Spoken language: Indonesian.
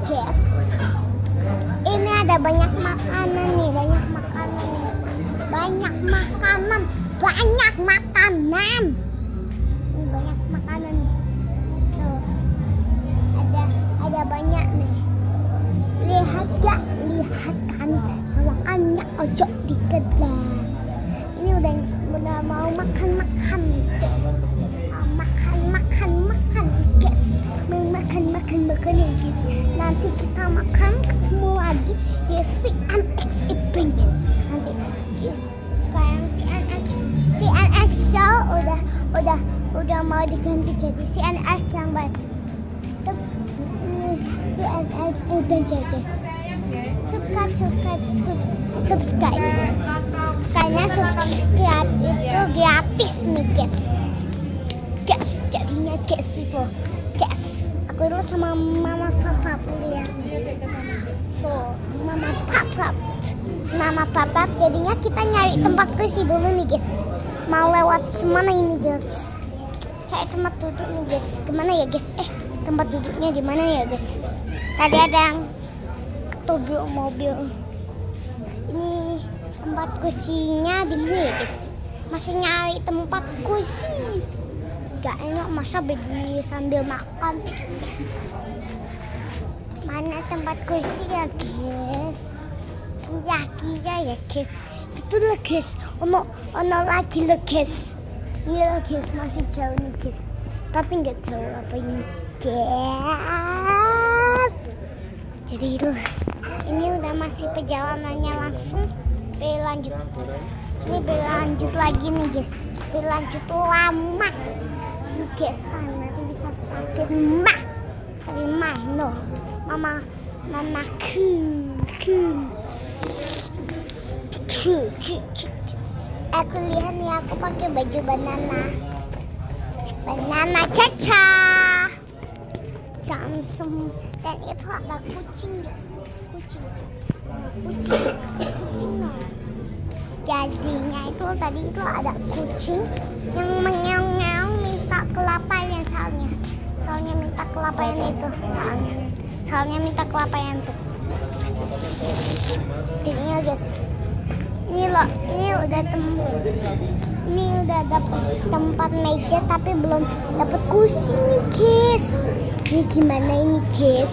guys. Ini ada banyak makanan nih, banyak makanan. Ini banyak makanan. Ini banyak makanan. Tuh. Ada banyak nih. Lihat kan makannya ojo dikejar. Ini udah mau makan makan guys. Mau makan ya guys. Nanti kita makan ketemu lagi di CNX Adventure. Nanti sekarang CNX Show udah mau diganti jadi CNX yang baik. CNX Adventure guys. Subscribe. Karena subscribe itu gratis nih guys. Jadinya guys itu. Guys, aku dulu sama mama papa dulu ya. Tuh, mama papa. Jadinya kita nyari tempat kursi dulu nih guys. Mau lewat semana ini guys? Cari tempat duduk nih guys. Kemana ya guys? Tempat duduknya di mana ya guys? Tadi ada yang ketobrak mobil. Ini tempat kursinya di mana ya guys? Masih nyari tempat kursi. Gak enak masa berdiri sambil makan. Mana tempat kursi ya guys? Kira-kira ya guys. Itu loh guys. Ono lagi loh guys. Ini loh guys, masih jauh nih guys. Tapi nggak tahu apa ini guys. Jadi itu ini udah masih perjalanannya langsung berlanjut. Ini berlanjut lagi nih guys. Berlanjut lama. Guys, nanti bisa sakit no mama aku lihat nih, aku pakai baju banana caca Samsung, dan itu ada kucing guys, kucing jadinya itu tadi itu ada kucing yang mengeong-ngeong minta kelapanya soalnya minta kelapanya itu soalnya minta kelapanya tuh. Jadinya guys, ini udah dapet tempat meja tapi belum dapet kursi nih guys. Ini gimana ini guys?